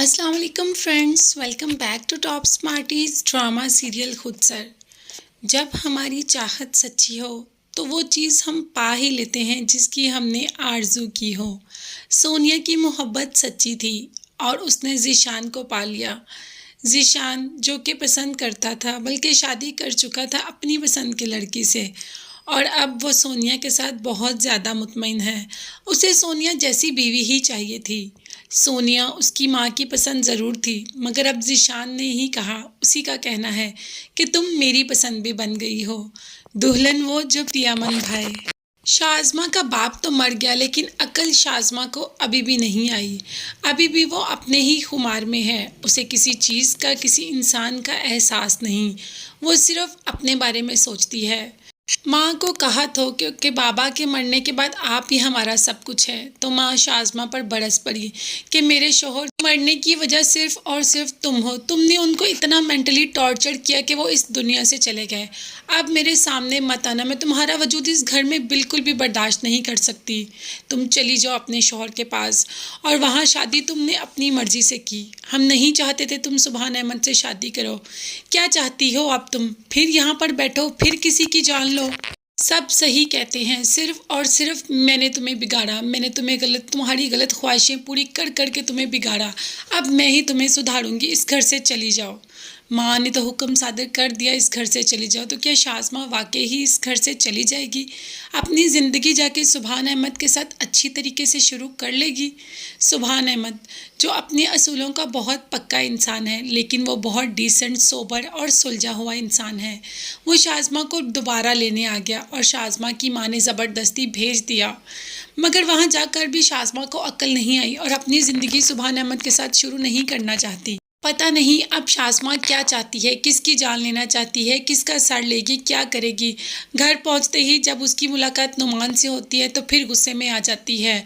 السلام علیکم friends, welcome back to top smarties drama serial خود سر۔ جب ہماری چاہت سچی ہو تو وہ چیز ہم پا ہی لیتے ہیں جس کی ہم نے آرزو کی ہو۔ سونیا کی محبت سچی تھی اور اس نے ذیشان کو پا لیا۔ ذیشان جو کہ پسند کرتا تھا بلکہ شادی کر چکا تھا اپنی پسند کے لڑکی سے، اور اب وہ سونیا کے ساتھ بہت زیادہ مطمئن ہے۔ اسے سونیا جیسی بیوی ہی چاہیے تھی۔ سونیا اس کی ماں کی پسند ضرور تھی، مگر اب ذیشان نے ہی کہا، اسی کا کہنا ہے کہ تم میری پسند بھی بن گئی ہو، دلہن وہ جو پیامن بھائے۔ شازمہ کا باپ تو مر گیا لیکن عقل شازمہ کو ابھی بھی نہیں آئی۔ ابھی بھی وہ اپنے ہی خمار میں ہے۔ اسے کسی چیز کا، کسی انسان کا احساس نہیں۔ وہ صرف اپنے بارے میں سوچتی ہے۔ ماں کو کہا تو کہ بابا کے مرنے کے بعد آپ ہی ہمارا سب کچھ ہے، تو ماں شازمہ پر برس پڑی کہ میرے شوہر مرنے کی وجہ صرف اور صرف تم ہو۔ تم نے ان کو اتنا مینٹلی ٹارچر کیا کہ وہ اس دنیا سے چلے گئے۔ اب میرے سامنے مت آنا، میں تمہارا وجود اس گھر میں بالکل بھی برداشت نہیں کر سکتی۔ تم چلی جاؤ اپنے شوہر کے پاس، اور وہاں شادی تم نے اپنی مرضی سے کی۔ ہم نہیں چاہتے تھے تم سبحان احمد سے شادی کرو۔ کیا چاہتی ہو اب تم؟ پھر یہاں پر بیٹھو، پھر کسی کی جان لو۔ سب صحیح کہتے ہیں، صرف اور صرف میں نے تمہیں بگاڑا، میں نے تمہاری غلط خواہشیں پوری کر کر کے تمہیں بگاڑا۔ اب میں ہی تمہیں سدھاروں گی، اس گھر سے چلی جاؤ۔ ماں نے تو حکم صادر کر دیا اس گھر سے چلی جاؤ، تو کیا شازمہ واقعی ہی اس گھر سے چلی جائے گی؟ اپنی زندگی جا کے سبحان احمد کے ساتھ اچھی طریقے سے شروع کر لے گی؟ سبحان احمد جو اپنے اصولوں کا بہت پکا انسان ہے، لیکن وہ بہت ڈیسنٹ، سوبر اور سلجھا ہوا انسان ہے۔ وہ شازمہ کو دوبارہ لینے آ گیا اور شازمہ کی ماں نے زبردستی بھیج دیا، مگر وہاں جا کر بھی شازمہ کو عقل نہیں آئی اور اپنی زندگی سبحان احمد کے ساتھ شروع نہیں کرنا چاہتی۔ پتہ نہیں اب شازمہ کیا چاہتی ہے، کس کی جان لینا چاہتی ہے، کس کا سر لے گی، کیا کرے گی۔ گھر پہنچتے ہی جب اس کی ملاقات نعمان سے ہوتی ہے تو پھر غصے میں آ جاتی ہے،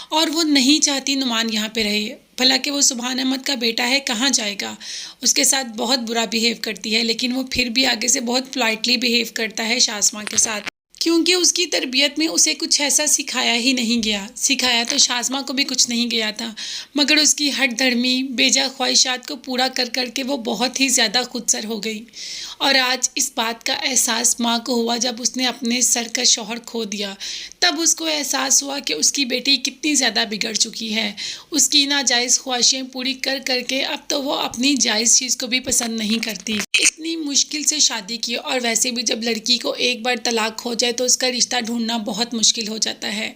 اور وہ نہیں چاہتی نعمان یہاں پہ رہے۔ بھلا کہ وہ سبحان احمد کا بیٹا ہے، کہاں جائے گا؟ اس کے ساتھ بہت برا بیہیو کرتی ہے، لیکن وہ پھر بھی آگے سے بہت پولائٹلی بیہیو کرتا ہے شازمہ کے ساتھ، کیونکہ اس کی تربیت میں اسے کچھ ایسا سکھایا ہی نہیں گیا۔ سکھایا تو شازمہ کو بھی کچھ نہیں گیا تھا، مگر اس کی ہٹ دھرمی بیجا خواہشات کو پورا کر کر کے وہ بہت ہی زیادہ خود سر ہو گئی۔ اور آج اس بات کا احساس ماں کو ہوا جب اس نے اپنے سر کا شوہر کھو دیا۔ تب اس کو احساس ہوا کہ اس کی بیٹی کتنی زیادہ بگڑ چکی ہے۔ اس کی ناجائز خواہشیں پوری کر کر کے اب تو وہ اپنی جائز چیز کو بھی پسند نہیں کرتی۔ اتنی مشکل سے شادی کی، اور ویسے بھی جب لڑکی کو ایک بار طلاق ہو جائے تو اس کا رشتہ ڈھونڈنا بہت مشکل ہو جاتا ہے،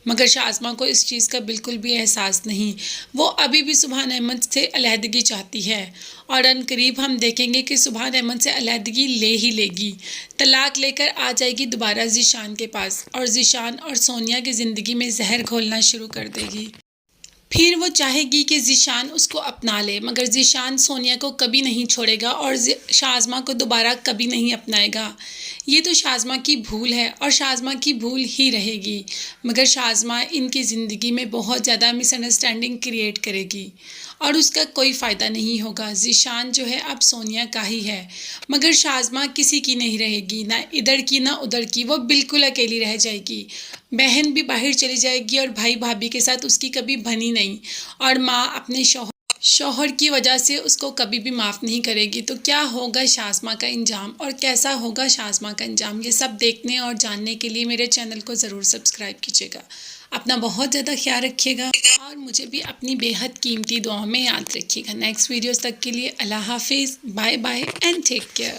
مگر شازمہ کو اس چیز کا بالکل بھی احساس نہیں۔ وہ ابھی بھی سبحان احمد سے علیحدگی چاہتی ہے، اور ان قریب ہم دیکھیں گے کہ سبحان احمد سے علیحدگی لے ہی لے گی۔ طلاق لے کر آ جائے گی دوبارہ ذیشان کے پاس، اور ذیشان اور سونیا کی زندگی میں زہر گھولنا شروع کر دے گی۔ پھر وہ چاہے گی کہ ذیشان اس کو اپنا لے، مگر ذیشان سونیا کو کبھی نہیں چھوڑے گا اور شازمہ کو دوبارہ کبھی نہیں اپنائے گا۔ یہ تو شازمہ کی بھول ہے اور شازمہ کی بھول ہی رہے گی، مگر شازمہ ان کی زندگی میں بہت زیادہ مس انڈرسٹینڈنگ کریٹ کرے گی اور اس کا کوئی فائدہ نہیں ہوگا۔ ذیشان جو ہے اب سونیا کا ہی ہے، مگر شازمہ کسی کی نہیں رہے گی، نہ ادھر کی نہ ادھر کی، وہ بالکل اکیلی رہ جائے گی۔ بہن بھی باہر چلی جائے گی اور بھائی بھابھی کے ساتھ اس کی کبھی بنی نہیں، اور ماں اپنے شوہر کی وجہ سے اس کو کبھی بھی معاف نہیں کرے گی۔ تو کیا ہوگا شازمہ کا انجام اور کیسا ہوگا شازمہ کا انجام، یہ سب دیکھنے اور جاننے کے لیے میرے چینل کو ضرور سبسکرائب کیجیے گا۔ اپنا بہت زیادہ خیال رکھیے گا اور مجھے بھی اپنی بے حد قیمتی دعاؤں میں یاد رکھیے گا۔ نیکسٹ ویڈیوز تک کے لیے اللہ حافظ، bye bye and take care.